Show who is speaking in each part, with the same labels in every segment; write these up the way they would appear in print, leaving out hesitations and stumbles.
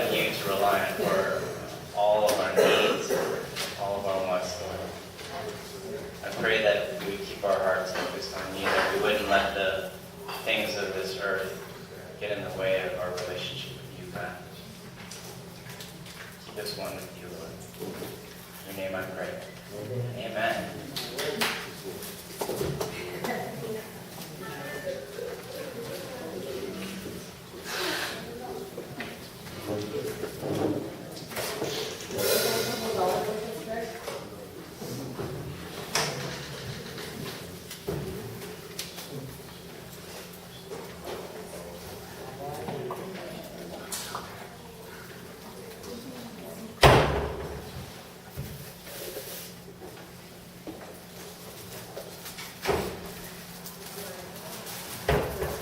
Speaker 1: on you to rely on for all of our needs, all of our wants, Lord. I pray that we would keep our hearts focused on you, that we wouldn't let the things of this earth get in the way of our relationship with you, God. Keep us one with you, Lord. In your name I pray. Amen.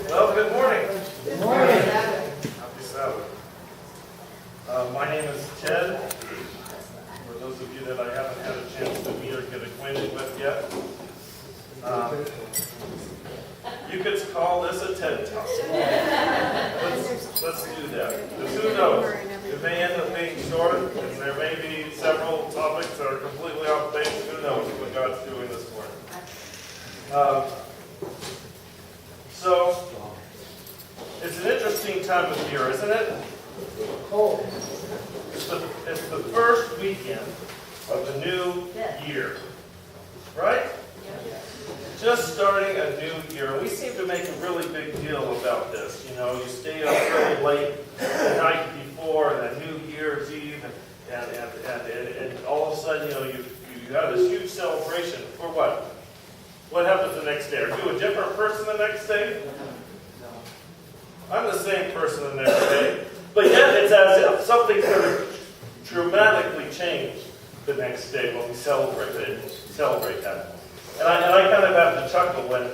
Speaker 2: Well, good morning.
Speaker 3: Good morning.
Speaker 2: Happy Sabbath. My name is Ted. For those of you that I haven't had a chance to meet or get acquainted with yet, you could call this a TED Talk. Let's do that. Because who knows? It may end up being short, and there may be several topics that are completely off base. Who knows what God's doing this morning? So, it's an interesting time of year, isn't it? It's the first weekend of the new year, right? Just starting a new year. We seem to make a really big deal about this. You know, you stay up really late the night before, and then New Year's Eve, and all of a sudden, you know, you have this huge celebration for what? What happens the next day? Are you a different person the next day? I'm the same person the next day. But yet it's as if something could have dramatically changed the next day when we celebrate that. And I kind of have to chuckle when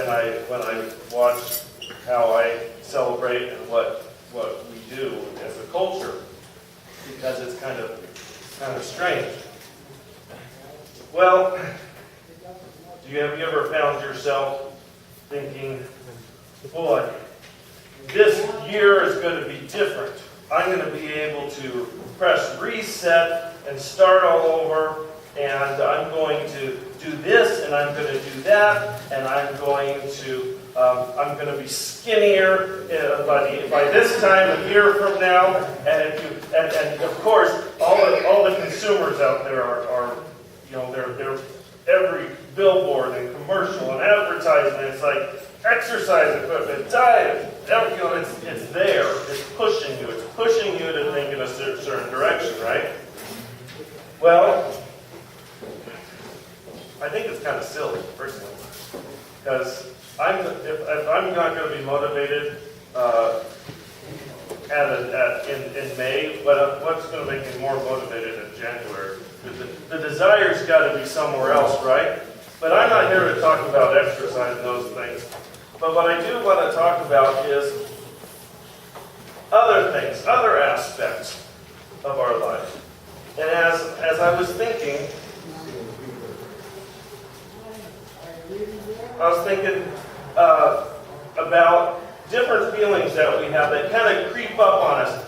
Speaker 2: I watch how I celebrate and what we do as a culture, because it's kind of strange. Well, have you ever found yourself thinking, boy, this year is going to be different. I'm going to be able to press reset and start all over, and I'm going to do this, and I'm going to do that, and I'm going to be skinnier by this time a year from now. And of course, all the consumers out there are they're every billboard and commercial and advertisement. It's like exercise equipment, diet. It's there. It's pushing you. It's pushing you to think in a certain direction, right? Well, I think it's kind of silly, personally, because if I'm not going to be motivated in May, what's going to make me more motivated in January? The desire's got to be somewhere else, right? But I'm not here to talk about exercise and those things. But what I do want to talk about is other things, other aspects of our life. And as I was thinking, about different feelings that we have that kind of creep up on us.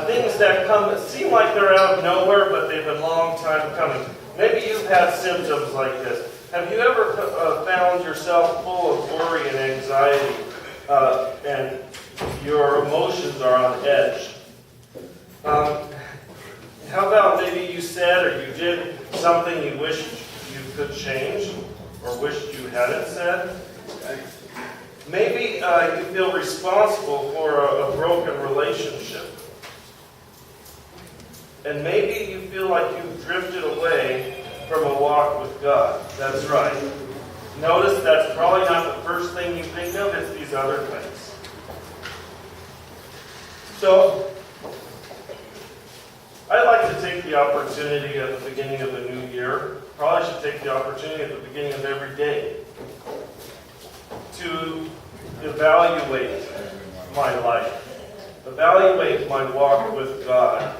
Speaker 2: Things that seem like they're out of nowhere, but they've been a long time coming. Maybe you've had symptoms like this. Have you ever found yourself full of worry and anxiety, and your emotions are on edge? How about maybe you said or you did something you wished you could change, or wished you hadn't said? Maybe you feel responsible for a broken relationship. And maybe you feel like you've drifted away from a walk with God. That's right. Notice that's probably not the first thing you think of, it's these other things. So, I like to take the opportunity at the beginning of the new year, probably should take the opportunity at the beginning of every day, to evaluate my life, evaluate my walk with God.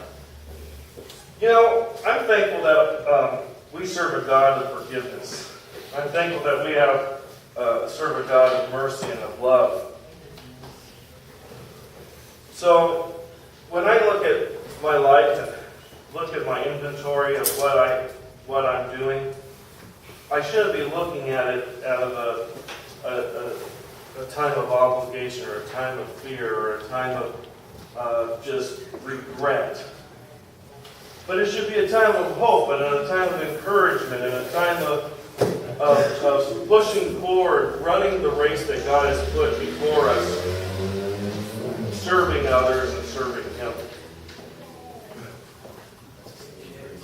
Speaker 2: You know, I'm thankful that we serve a God of forgiveness. I'm thankful that we serve a God of mercy and of love. So, when I look my life and look at my inventory of what I'm doing, I shouldn't be looking at it out of a time of obligation or a time of fear or a time of just regret. But it should be a time of hope and a time of encouragement and a time of pushing forward, running the race that God has put before us, serving others and serving Him.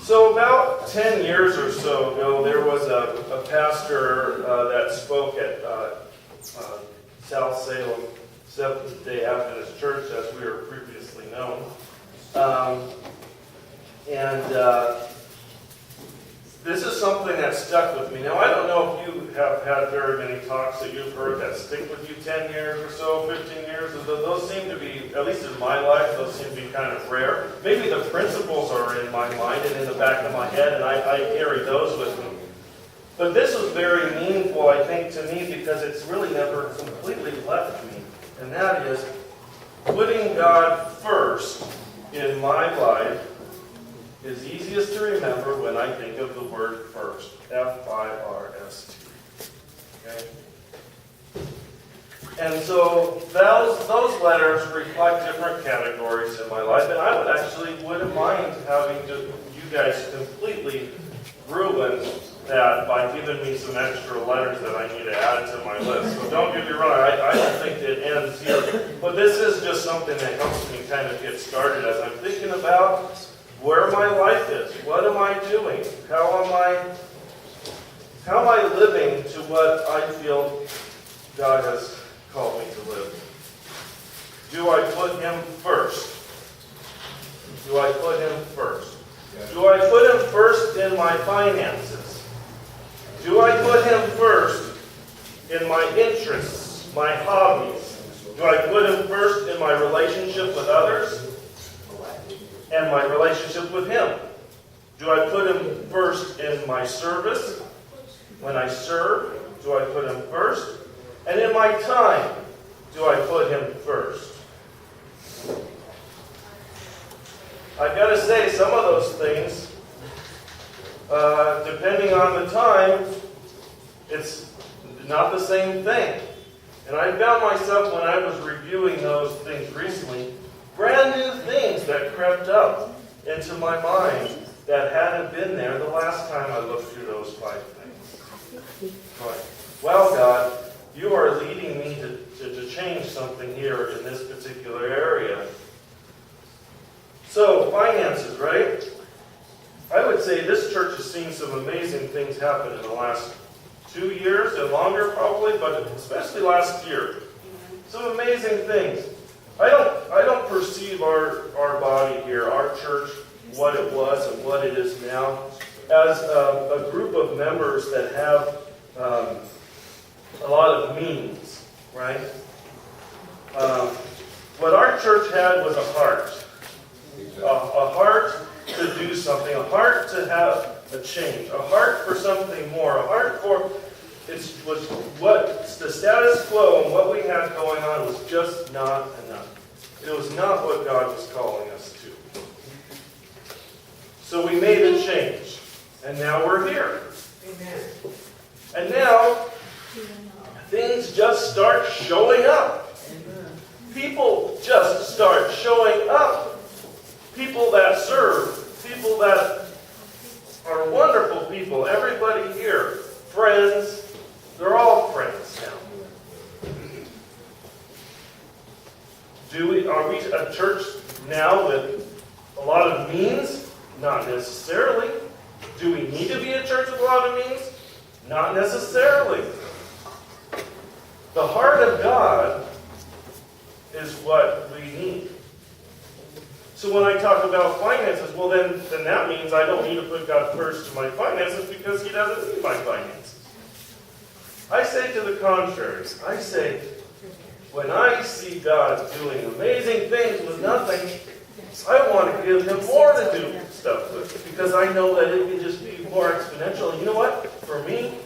Speaker 2: So about 10 years or so ago, there was a pastor that spoke at South Salem Seventh-day Adventist Church, as we were previously known. This is something that stuck with me. Now, I don't know if you have had very many talks that you've heard that stick with you 10 years or so, 15 years. Those seem to be, at least in my life, those seem to be kind of rare. Maybe the principles are in my mind and in the back of my head, and I carry those with me. But this was very meaningful, I think, to me because it's really never completely left me. And that is putting God first in my life is easiest to remember when I think of the word first. F-I-R-S-T. Okay? And so those letters reflect different categories in my life, and I wouldn't mind having you guys completely ruin that by giving me some extra letters that I need to add to my list. So don't get me wrong, I don't think it ends here. But this is just something that helps me kind of get started as I'm thinking about where my life is. What am I doing? How am I living to what I feel God has called me to live? Do I put Him first? Do I put Him first? Do I put Him first in my finances? Do I put Him first in my interests, my hobbies? Do I put Him first in my relationship with others? And my relationship with Him? Do I put Him first in my service? When I serve, do I put Him first? And in my time, do I put Him first? I've got to say, some of those things, depending on the time, it's not the same thing. And I found myself, when I was reviewing those things recently, brand new things that crept up into my mind that hadn't been there the last time I looked through those 5 things. Right. Well, God, you are leading me to change something here in this particular area. So, finances, right? I would say this church has seen some amazing things happen in the last 2 years and longer probably, but especially last year. Some amazing things. I don't perceive our body here, our church, what it was and what it is now, as a group of members that have a lot of means, right? What our church had was a heart. A heart to do something, a heart to have a change, a heart for something more, a heart for the status quo and what we had going on was just not enough. It was not what God was calling us to. So we made a change, and now we're here. Amen. And now things just start showing up. People just start showing up. People that serve, people that are wonderful people, everybody here, friends, they're all friends now. Are we a church now with a lot of means? Not necessarily. Do we need to be a church with a lot of means? Not necessarily. The heart of God is what we need. So when I talk about finances, well then that means I don't need to put God first in my finances because He doesn't need my finances. I say to the contrary. I say, when I see God doing amazing things with nothing, I want to give Him more to do stuff with because I know that it can just be more exponential. And you know what? For me,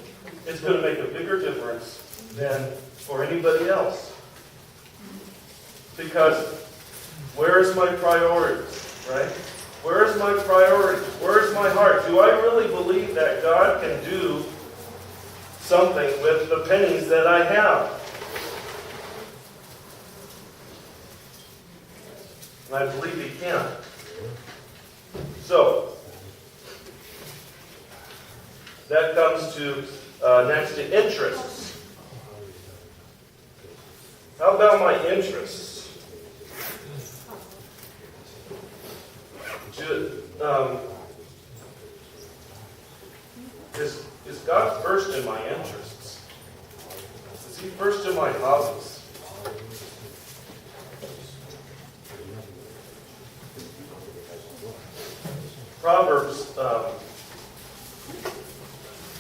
Speaker 2: it's going to make a bigger difference than for anybody else. Because where is my priorities? Right? Where's my priority? Where's my heart? Do I really believe that God can do something with the pennies that I have? And I believe He can. So, that comes to next to interests. How about my interests? Is God first in my interests? Is He first in my hobbies? Proverbs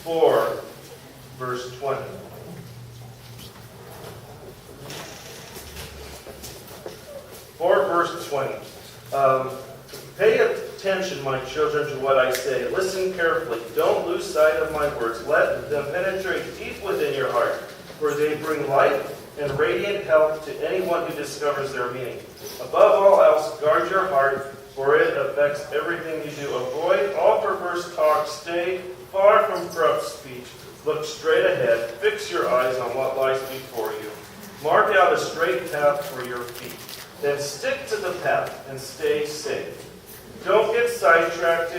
Speaker 2: 4, verse 20. Verse 20. Pay attention, my children, to what I say. Listen carefully. Don't lose sight of my words. Let them penetrate deep within your heart, for they bring light and radiant health to anyone who discovers their meaning. Above all else, guard your heart, for it affects everything you do. Avoid all perverse talk. Stay far from corrupt speech. Look straight ahead. Fix your eyes on what lies before you. Mark out a straight path for your feet. Then stick to the path and stay safe. Don't get sidetracked.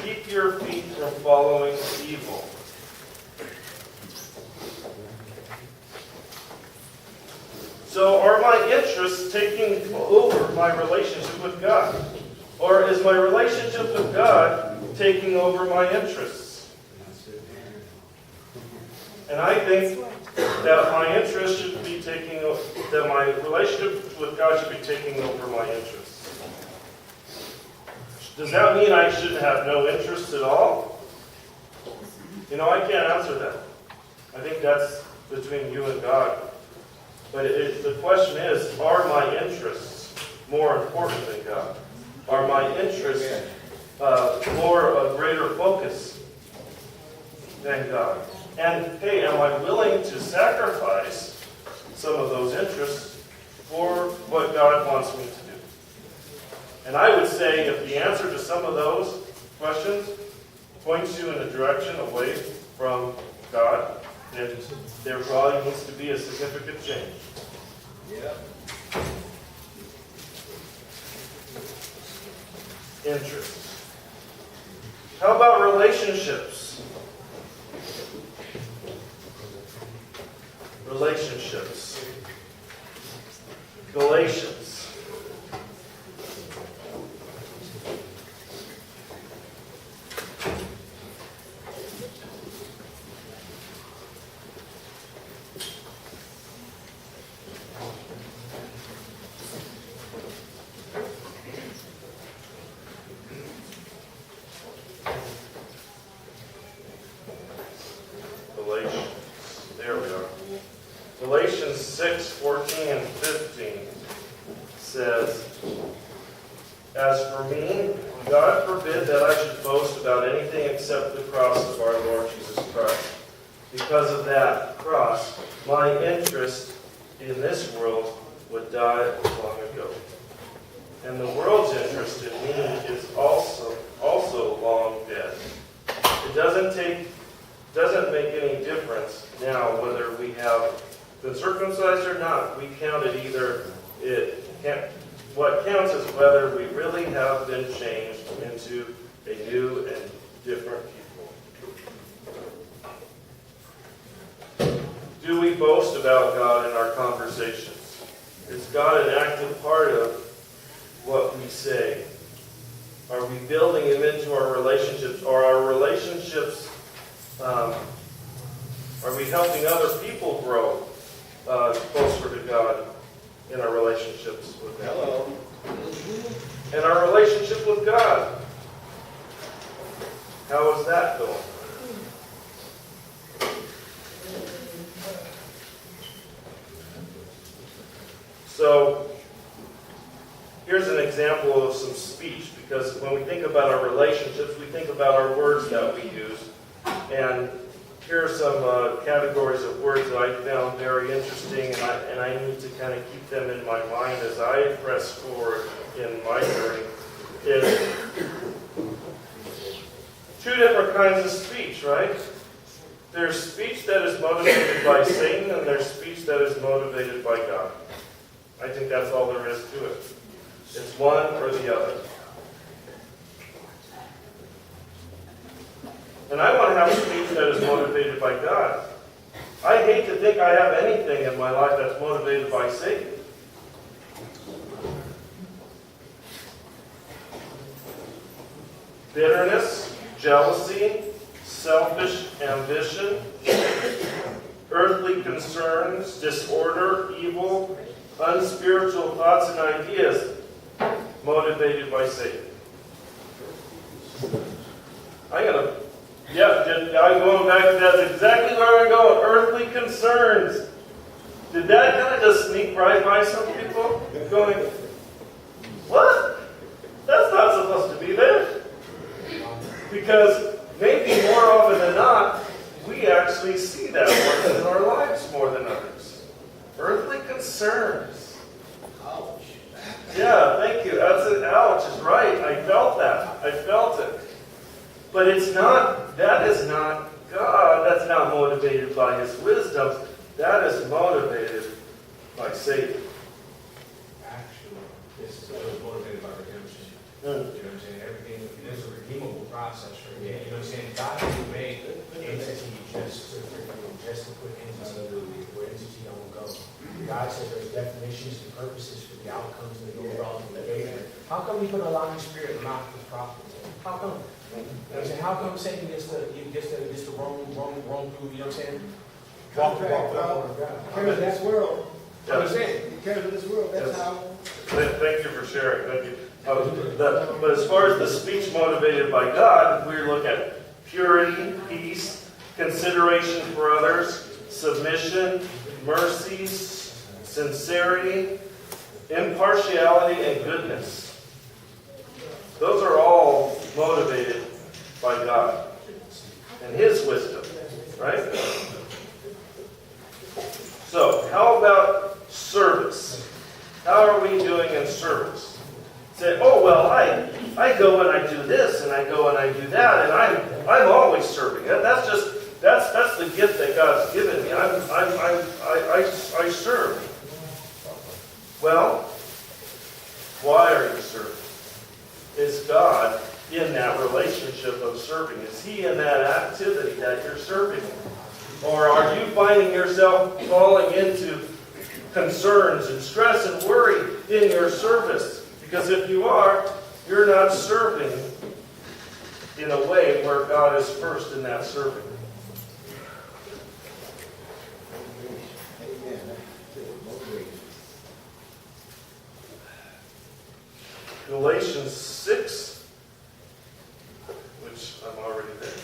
Speaker 2: Keep your feet from following evil. So are my interests taking over my relationship with God? Or is my relationship with God taking over my interests? And I think that my interest should be taking over, that my relationship with God should be taking over my interests. Does that mean I should have no interests at all? I can't answer that. I think that's between you and God. But the question is, are my interests more important than God? Are my interests more a greater focus than God? And hey, am I willing to sacrifice some of those interests for what God wants me to do? And I would say if the answer to some of those questions points you in a direction away from God, then there probably needs to be a significant change.
Speaker 3: Yeah.
Speaker 2: Interests. How about relationships? Relationships. Galatians. Galatians 6:14 and 15 says, "As for me, God forbid that I should boast about anything except the cross of our Lord Jesus Christ. Because of that cross, my interest in this world would die long ago. And the world's interest in me is also long dead. It doesn't make any difference now whether we have been circumcised or not. We count it either. What counts is whether we really have been changed into a new and different people. Do we boast about God in our conversations? Is God an active part of what we say? Are we building Him into our relationships? Are our relationships, are we helping other people grow closer to God in our relationships with Him?
Speaker 3: Hello.
Speaker 2: And our relationship with God, how is that going? So, here's an example of some speech, because when we think about our relationships, we think about our words that we use. And here are some categories of words that I found very interesting, and I need to kind of keep them in my mind as I press forward in my journey. kinds of speech, right? There's speech that is motivated by Satan, and there's speech that is motivated by God. I think that's all there is to it. It's one or the other. And I want to have speech that is motivated by God. I hate to think I have anything in my life that's motivated by Satan. Bitterness, jealousy, selfish ambition, earthly concerns, disorder, evil, unspiritual thoughts and ideas motivated by Satan. I'm going back to that's exactly where I'm going. Earthly concerns. Did that kind of just sneak right by some people? Going, what? That's not supposed to be there. Because maybe more often than not, we actually see that work in our lives more than others. Earthly concerns.
Speaker 3: Ouch.
Speaker 2: Yeah, thank you. That's it. Ouch is right. I felt that. I felt it. But it's not, that is not God. That's not motivated by His wisdom. That is motivated by Satan.
Speaker 4: Actually, this is motivated by redemption. You know what I'm saying? Everything, there's a redeemable process right here. You know what I'm saying? God didn't make entity just to put entity where entity don't go. God said there's definitions and purposes for the outcomes and the overall behavior. How come He put a lying spirit in the mouth of His prophets? How come? You know what I'm saying? How come Satan gets to roam through, you know what I'm saying? Walk.
Speaker 3: Carry this world.
Speaker 2: Yeah.
Speaker 4: Understand?
Speaker 3: Carry this world. That's
Speaker 2: Yes.
Speaker 3: how.
Speaker 2: Thank you for sharing. Thank you. But as far as the speech motivated by God, we look at purity, peace, consideration for others, submission, mercy, sincerity, impartiality, and goodness. Those are all motivated by God and His wisdom, right? So, how about service? How are we doing in service? Say, oh, well, I go and I do this, and I go and I do that, and I'm always serving. That's the gift that God's given me. I serve. Well, why are you serving? Is God in that relationship of serving? Is He in that activity that you're serving? Or are you finding yourself falling into concerns and stress and worry in your service? Because if you are, you're not serving in a way where God is first in that serving.
Speaker 3: Amen.
Speaker 2: Galatians 6, which I'm already there.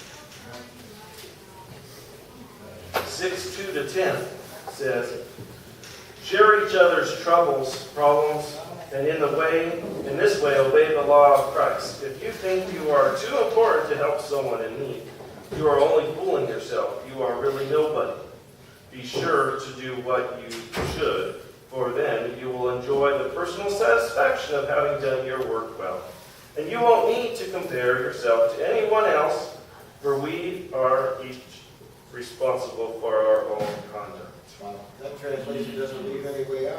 Speaker 2: 6:2-10 says, share each other's problems, and in this way obey the law of Christ. If you think you are too important to help someone in need, you are only fooling yourself. You are really nobody. Be sure to do what you should, for then you will enjoy the personal satisfaction of having done your work well. And you won't need to compare yourself to anyone else, for we are each responsible for our own conduct.
Speaker 3: That translation doesn't leave any way out.